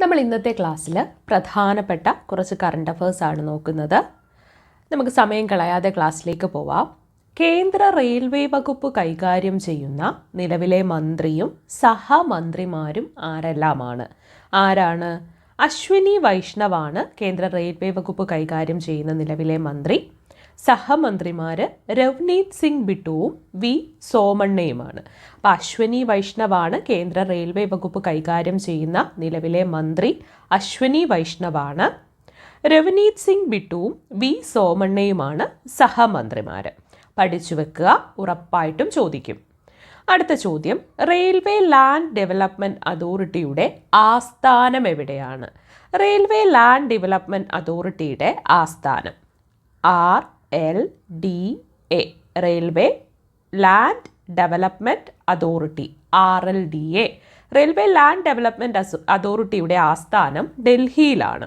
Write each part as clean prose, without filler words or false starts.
നമ്മൾ ഇന്നത്തെ ക്ലാസ്സിൽ പ്രധാനപ്പെട്ട കുറച്ച് കറണ്ട് അഫേഴ്സ് ആണ് നോക്കുന്നത്. നമുക്ക് സമയം കളയാതെ ക്ലാസ്സിലേക്ക് പോവാം. കേന്ദ്ര റെയിൽവേ വകുപ്പ് കൈകാര്യം ചെയ്യുന്ന നിലവിലെ മന്ത്രിയും സഹമന്ത്രിമാരും ആരെല്ലാമാണ്? ആരാണ്? അശ്വിനി വൈഷ്ണവാണ് കേന്ദ്ര റെയിൽവേ വകുപ്പ് കൈകാര്യം ചെയ്യുന്ന നിലവിലെ മന്ത്രി. സഹമന്ത്രിമാർ രവ്നീത് സിംഗ് ബിട്ടുവും വി സോമണ്ണയുമാണ്. അപ്പം അശ്വിനി വൈഷ്ണവാണ് കേന്ദ്ര റെയിൽവേ വകുപ്പ് കൈകാര്യം ചെയ്യുന്ന നിലവിലെ മന്ത്രി. അശ്വിനി വൈഷ്ണവാണ്. രവ്നീത് സിംഗ് ബിട്ടുവും വി സോമണ്ണയുമാണ് സഹമന്ത്രിമാർ. പഠിച്ചു വെക്കുക, ഉറപ്പായിട്ടും ചോദിക്കും. അടുത്ത ചോദ്യം, റെയിൽവേ ലാൻഡ് ഡെവലപ്മെൻറ്റ് അതോറിറ്റിയുടെ ആസ്ഥാനം എവിടെയാണ്? റെയിൽവേ ലാൻഡ് ഡെവലപ്മെൻറ്റ് അതോറിറ്റിയുടെ ആസ്ഥാനം RLDA, railway land development authority RLDA. Railway land development അതോറിറ്റിയുടെ ആസ്ഥാനം ഡൽഹിയിലാണ്.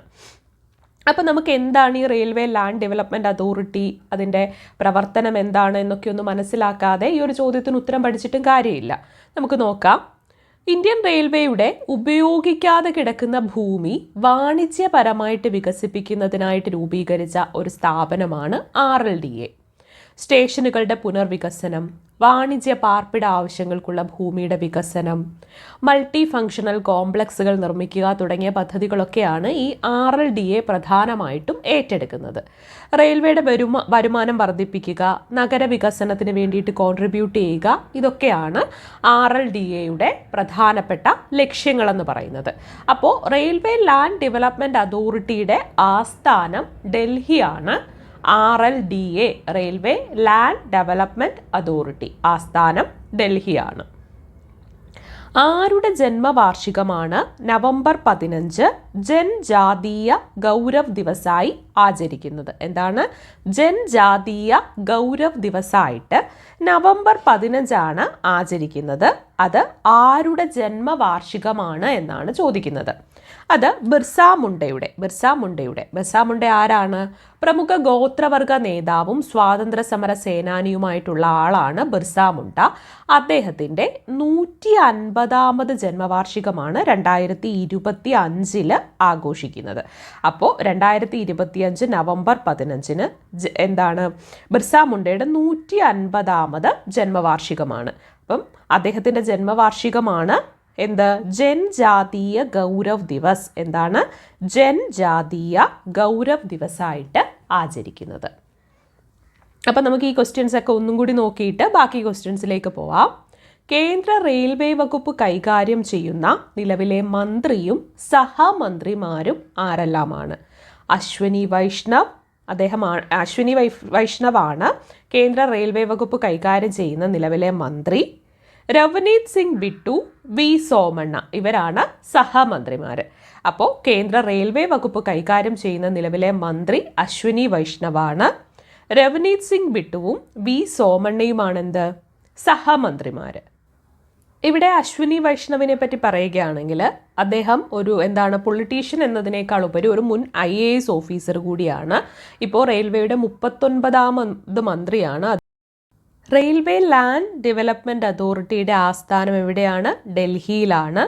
അപ്പോൾ നമുക്ക് എന്താണ് ഈ റെയിൽവേ ലാൻഡ് ഡെവലപ്മെൻറ്റ് അതോറിറ്റി, അതിൻ്റെ പ്രവർത്തനം എന്താണ് എന്നൊക്കെ ഒന്ന് മനസ്സിലാക്കാതെ ഈ ഒരു ചോദ്യത്തിന് ഉത്തരം പഠിച്ചിട്ടും കാര്യമില്ല. നമുക്ക് നോക്കാം. ഇന്ത്യൻ റെയിൽവേയുടെ ഉപയോഗിക്കാതെ കിടക്കുന്ന ഭൂമി വാണിജ്യപരമായിട്ട് വികസിപ്പിക്കുന്നതിനായിട്ട് രൂപീകരിച്ച ഒരു സ്ഥാപനമാണ് RLDA. സ്റ്റേഷനുകളുടെ പുനർവികസനം, വാണിജ്യ പാർപ്പിട ആവശ്യങ്ങൾക്കുള്ള ഭൂമിയുടെ വികസനം, മൾട്ടി ഫങ്ഷണൽ കോംപ്ലക്സുകൾ നിർമ്മിക്കുക തുടങ്ങിയ പദ്ധതികളൊക്കെയാണ് ഈ RLDA പ്രധാനമായിട്ടും ഏറ്റെടുക്കുന്നത്. റെയിൽവേയുടെ വരുമാനം വർദ്ധിപ്പിക്കുക, നഗരവികസനത്തിന് വേണ്ടിയിട്ട് കോൺട്രിബ്യൂട്ട് ചെയ്യുക, ഇതൊക്കെയാണ് RLDAയുടെ പ്രധാനപ്പെട്ട ലക്ഷ്യങ്ങളെന്ന് പറയുന്നത്. അപ്പോൾ റെയിൽവേ ലാൻഡ് ഡെവലപ്മെൻറ്റ് അതോറിറ്റിയുടെ ആസ്ഥാനം ഡൽഹിയാണ്. RLDA, railway land development authority, ആസ്ഥാനം ഡൽഹിയാണ്. ആരുടെ ജന്മവാർഷികമാണ് നവംബർ 15 ജൻജാതീയ ഗൗരവ് ദിവസായി ആചരിക്കുന്നത്? എന്താണ്? ജൻജാതീയ ഗൗരവ് ദിവസമായിട്ട് നവംബർ 15 ആചരിക്കുന്നത്. അത് ആരുടെ ജന്മവാർഷികമാണ് എന്നാണ് ചോദിക്കുന്നത്. അത് ബിർസ മുണ്ട ആരാണ്? പ്രമുഖ ഗോത്രവർഗ നേതാവും സ്വാതന്ത്ര്യ സമര സേനാനിയുമായിട്ടുള്ള ആളാണ് ബിർസ മുണ്ട. അദ്ദേഹത്തിൻ്റെ 150ാമത് ജന്മവാർഷികമാണ് 2025 ആഘോഷിക്കുന്നത്. അപ്പോൾ 2025 നവംബർ 15 എന്താണ്? ബിർസ മുണ്ടയുടെ 150ാമത് ജന്മവാർഷികമാണ്. അപ്പം അദ്ദേഹത്തിൻ്റെ ജന്മവാർഷികമാണ് എന്ത്? ജൻജാതീയ ഗൗരവ് ദിവസ്. എന്താണ്? ജൻജാതീയ ഗൗരവ് ദിവസമായിട്ട് ആചരിക്കുന്നത്. അപ്പം നമുക്ക് ഈ ക്വസ്റ്റ്യൻസ് ഒക്കെ ഒന്നും കൂടി നോക്കിയിട്ട് ബാക്കി ക്വസ്റ്റ്യൻസിലേക്ക് പോവാം. കേന്ദ്ര റെയിൽവേ വകുപ്പ് കൈകാര്യം ചെയ്യുന്ന നിലവിലെ മന്ത്രിയും സഹമന്ത്രിമാരും ആരെല്ലാമാണ്? അശ്വിനി വൈഷ്ണവാണ് കേന്ദ്ര റെയിൽവേ വകുപ്പ് കൈകാര്യം ചെയ്യുന്ന നിലവിലെ മന്ത്രി. രവ്നീത് സിംഗ് ബിട്ടു, വി സോമണ്ണ, ഇവരാണ് സഹമന്ത്രിമാർ. അപ്പോൾ കേന്ദ്ര റെയിൽവേ വകുപ്പ് കൈകാര്യം ചെയ്യുന്ന നിലവിലെ മന്ത്രി അശ്വിനി വൈഷ്ണവാണ്. രവ്നീത് സിംഗ് ബിട്ടുവും വി സോമണ്ണയുമാണ് എന്ത്? സഹമന്ത്രിമാർ. ഇവിടെ അശ്വിനി വൈഷ്ണവിനെ പറ്റി പറയുകയാണെങ്കിൽ അദ്ദേഹം ഒരു പൊളിറ്റീഷ്യൻ എന്നതിനേക്കാൾ ഉപരി ഒരു മുൻ IAS ഓഫീസർ കൂടിയാണ്. ഇപ്പോൾ റെയിൽവേയുടെ 39ാമത് മന്ത്രിയാണ്. റെയിൽവേ ലാൻഡ് ഡെവലപ്മെൻറ്റ് അതോറിറ്റിയുടെ ആസ്ഥാനം എവിടെയാണ്? ഡൽഹിയിലാണ്.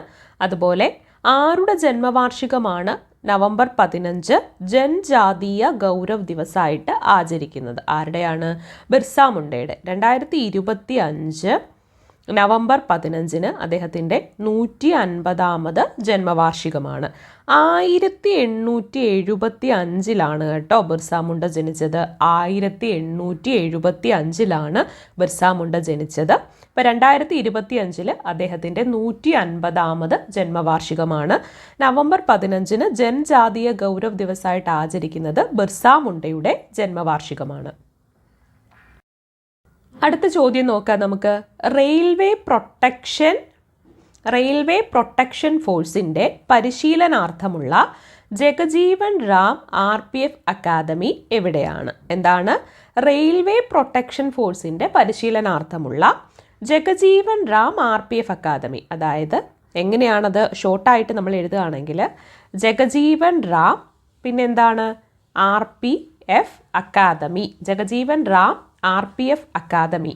അതുപോലെ ആരുടെ ജന്മവാർഷികമാണ് നവംബർ 15 ജൻജാതീയ ഗൗരവ് ദിവസമായിട്ട് ആചരിക്കുന്നത്? ആരുടെയാണ്? ബിർസ മുണ്ടയുടെ. 2025 നവംബർ 15 അദ്ദേഹത്തിൻ്റെ 150ാമത് ജന്മവാർഷികമാണ്. 1875 കേട്ടോ ബിർസ മുണ്ട ജനിച്ചത്. 1875 ബിർസ മുണ്ട ജനിച്ചത്. ഇപ്പോൾ 2025 അദ്ദേഹത്തിൻ്റെ 150ാമത് ജന്മവാർഷികമാണ്. നവംബർ 15 ജൻജാതീയ ഗൗരവ് ദിവസമായിട്ട് ആചരിക്കുന്നത് ബിർസ മുണ്ടയുടെ ജന്മവാർഷികമാണ്. അടുത്ത ചോദ്യം നോക്കാം നമുക്ക്. റെയിൽവേ പ്രൊട്ടക്ഷൻ ഫോഴ്സിൻ്റെ പരിശീലനാർത്ഥമുള്ള ജഗജീവൻ റാം RPF അക്കാദമി എവിടെയാണ്? എന്താണ്? റെയിൽവേ പ്രൊട്ടക്ഷൻ ഫോഴ്സിൻ്റെ പരിശീലനാർത്ഥമുള്ള ജഗജീവൻ റാം RPF അക്കാദമി. അതായത് എങ്ങനെയാണത് ഷോർട്ടായിട്ട് നമ്മൾ എഴുതുകയാണെങ്കിൽ ജഗജീവൻ റാം പിന്നെന്താണ്? RPF academy. Jagjivan Ram RPF academy.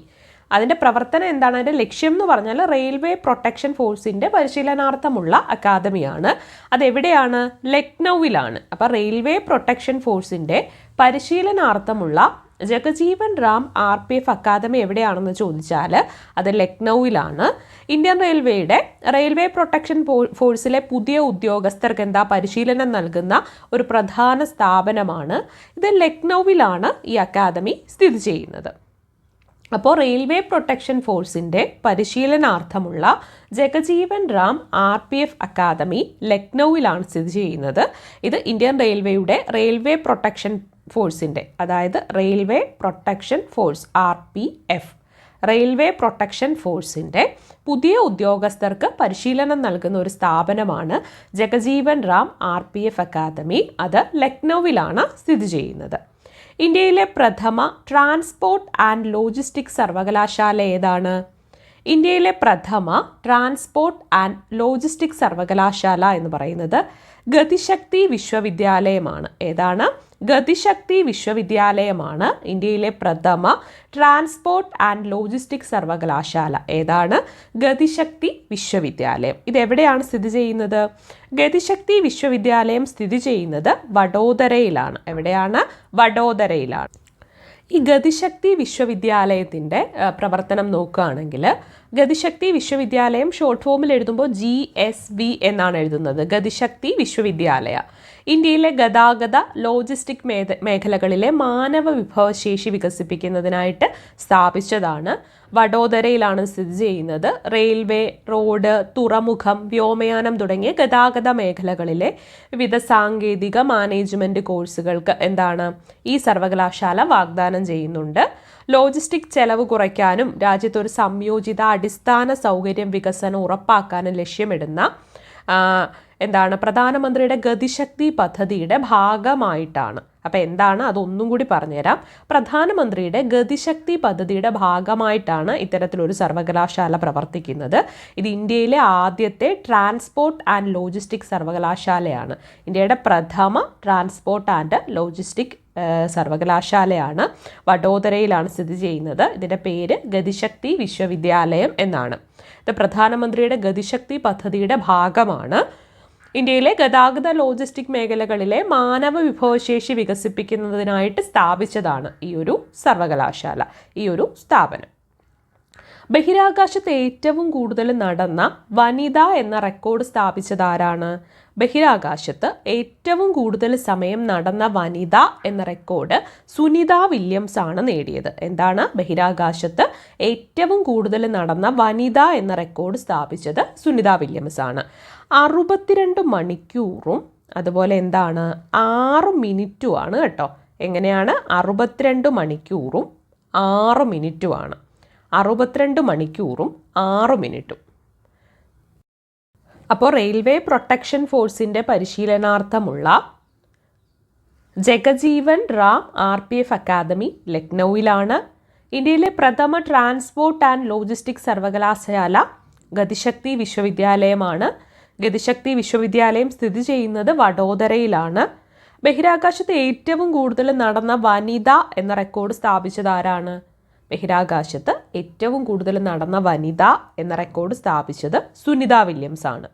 അതിൻ്റെ പ്രവർത്തനം എന്താണ്? അതിൻ്റെ ലക്ഷ്യം എന്ന് പറഞ്ഞാൽ റെയിൽവേ പ്രൊട്ടക്ഷൻ ഫോഴ്സിൻ്റെ പരിശീലനാർത്ഥമുള്ള അക്കാദമിയാണ്. അതെവിടെയാണ്? ലക്നൌവിലാണ്. അപ്പോൾ റെയിൽവേ പ്രൊട്ടക്ഷൻ ഫോഴ്സിൻ്റെ പരിശീലനാർത്ഥമുള്ള ജഗജീവൻ റാം RPF അക്കാദമി എവിടെയാണെന്ന് ചോദിച്ചാൽ അത് ലക്നൌവിലാണ്. ഇന്ത്യൻ റെയിൽവേയുടെ റെയിൽവേ പ്രൊട്ടക്ഷൻ ഫോഴ്സിലെ പുതിയ ഉദ്യോഗസ്ഥർക്ക് പരിശീലനം നൽകുന്ന ഒരു പ്രധാന സ്ഥാപനമാണ്. ഇത് ലക്നൌവിലാണ് ഈ അക്കാദമി സ്ഥിതി ചെയ്യുന്നത്. അപ്പോൾ റെയിൽവേ പ്രൊട്ടക്ഷൻ ഫോഴ്സിൻ്റെ പരിശീലനാർത്ഥമുള്ള ജഗജീവൻ റാം RPF അക്കാദമി ലക്നൌവിലാണ് സ്ഥിതി ചെയ്യുന്നത്. ഇത് ഇന്ത്യൻ റെയിൽവേയുടെ റെയിൽവേ പ്രൊട്ടക്ഷൻ ഫോഴ്സിൻ്റെ, അതായത് railway protection force RPF, railway protection ഫോഴ്സിൻ്റെ പുതിയ ഉദ്യോഗസ്ഥർക്ക് പരിശീലനം നൽകുന്ന ഒരു സ്ഥാപനമാണ് ജഗജീവൻ റാം RPF അക്കാദമി. അത് ലക്നൌവിലാണ് സ്ഥിതി ചെയ്യുന്നത്. ഇന്ത്യയിലെ പ്രഥമ ട്രാൻസ്പോർട്ട് ആൻഡ് ലോജിസ്റ്റിക്സ് സർവകലാശാല ഏതാണ്? ഇന്ത്യയിലെ പ്രഥമ ട്രാൻസ്പോർട്ട് ആൻഡ് ലോജിസ്റ്റിക്സ് സർവകലാശാല എന്ന് പറയുന്നത് ഗതിശക്തി വിശ്വവിദ്യാലയമാണ്. ഏതാണ്? ഗതിശക്തി വിശ്വവിദ്യാലയമാണ് ഇന്ത്യയിലെ പ്രഥമ ട്രാൻസ്പോർട്ട് ആൻഡ് ലോജിസ്റ്റിക്സ് സർവകലാശാല. ഏതാണ്? ഗതിശക്തി വിശ്വവിദ്യാലയം. ഇതെവിടെയാണ് സ്ഥിതി ചെയ്യുന്നത്? ഗതിശക്തി വിശ്വവിദ്യാലയം സ്ഥിതി ചെയ്യുന്നത് വഡോദരയിലാണ്. എവിടെയാണ്? വഡോദരയിലാണ്. ഈ ഗതിശക്തി വിശ്വവിദ്യാലയത്തിൻ്റെ പ്രവർത്തനം നോക്കുകയാണെങ്കിൽ ഗതിശക്തി വിശ്വവിദ്യാലയം ഷോർട്ട് ഫോമിൽ എഴുതുമ്പോൾ GSV എന്നാണ് എഴുതുന്നത്. ഗതിശക്തി വിശ്വവിദ്യാലയ ഇന്ത്യയിലെ ഗതാഗത ലോജിസ്റ്റിക് മേഖലകളിലെ മാനവ വിഭവശേഷി വികസിപ്പിക്കുന്നതിനായിട്ട് സ്ഥാപിച്ചതാണ്. വഡോദരയിലാണ് സ്ഥിതി ചെയ്യുന്നത്. റെയിൽവേ, റോഡ്, തുറമുഖം, വ്യോമയാനം തുടങ്ങിയ ഗതാഗത മേഖലകളിലെ വിവിധ സാങ്കേതിക മാനേജ്മെൻറ്റ് കോഴ്സുകൾക്ക് ഈ സർവകലാശാല വാഗ്ദാനം ചെയ്യുന്നുണ്ട്. ലോജിസ്റ്റിക് ചെലവ് കുറയ്ക്കാനും രാജ്യത്തൊരു സംയോജിത അടിസ്ഥാന സൗകര്യം വികസനം ഉറപ്പാക്കാനും ലക്ഷ്യമിടുന്ന പ്രധാനമന്ത്രിയുടെ ഗതിശക്തി പദ്ധതിയുടെ ഭാഗമായിട്ടാണ്. അപ്പോൾ അതൊന്നും കൂടി പറഞ്ഞുതരാം. പ്രധാനമന്ത്രിയുടെ ഗതിശക്തി പദ്ധതിയുടെ ഭാഗമായിട്ടാണ് ഇത്തരത്തിലൊരു സർവകലാശാല പ്രവർത്തിക്കുന്നത്. ഇത് ഇന്ത്യയിലെ ആദ്യത്തെ ട്രാൻസ്പോർട്ട് ആൻഡ് ലോജിസ്റ്റിക് സർവകലാശാലയാണ്. ഇന്ത്യയുടെ പ്രഥമ ട്രാൻസ്പോർട്ട് ആൻഡ് ലോജിസ്റ്റിക് സർവകലാശാലയാണ്. വഡോദരയിലാണ് സ്ഥിതി ചെയ്യുന്നത്. ഇതിൻ്റെ പേര് ഗതിശക്തി വിശ്വവിദ്യാലയം എന്നാണ്. ഇത് പ്രധാനമന്ത്രിയുടെ ഗതിശക്തി പദ്ധതിയുടെ ഭാഗമാണ്. ഇന്ത്യയിലെ ഗതാഗത ലോജിസ്റ്റിക് മേഖലകളിലെ മാനവ വിഭവശേഷി വികസിപ്പിക്കുന്നതിനായിട്ട് സ്ഥാപിച്ചതാണ് ഈ ഒരു സർവകലാശാല, ഈ ഒരു സ്ഥാപനം. ബഹിരാകാശത്ത് ഏറ്റവും കൂടുതൽ നടന്ന വനിത എന്ന റെക്കോർഡ് സ്ഥാപിച്ചത് ആരാണ്? ബഹിരാകാശത്ത് ഏറ്റവും കൂടുതൽ സമയം നടന്ന വനിത എന്ന റെക്കോർഡ് സുനിത വില്യംസ് ആണ് നേടിയത്. ബഹിരാകാശത്ത് ഏറ്റവും കൂടുതൽ നടന്ന വനിത എന്ന റെക്കോർഡ് സ്ഥാപിച്ചത് സുനിത വില്യംസ് ആണ്. 62 മണിക്കൂറും അതുപോലെ 6 മിനിറ്റുമാണ് കേട്ടോ. എങ്ങനെയാണ്? 62 മണിക്കൂറും 6 മിനിറ്റുമാണ്. 62 മണിക്കൂറും 6 മിനിറ്റും. അപ്പോൾ റെയിൽവേ പ്രൊട്ടക്ഷൻ ഫോഴ്സിൻ്റെ പരിശീലനാർത്ഥമുള്ള ജഗജീവൻ റാം RPF അക്കാദമി ലക്നൌവിലാണ്. ഇന്ത്യയിലെ പ്രഥമ ട്രാൻസ്പോർട്ട് ആൻഡ് ലോജിസ്റ്റിക്സ് സർവകലാശാല ഗതിശക്തി വിശ്വവിദ്യാലയമാണ്. ഗതിശക്തി വിശ്വവിദ്യാലയം സ്ഥിതി ചെയ്യുന്നത് വഡോദരയിലാണ്. ബഹിരാകാശത്ത് ഏറ്റവും കൂടുതൽ നടന്ന വനിത എന്ന റെക്കോർഡ് സ്ഥാപിച്ചത് ആരാണ്? ബഹിരാകാശത്ത് ഏറ്റവും കൂടുതൽ നടന്ന വനിത എന്ന റെക്കോർഡ് സ്ഥാപിച്ചത് സുനിത വില്യംസ് ആണ്.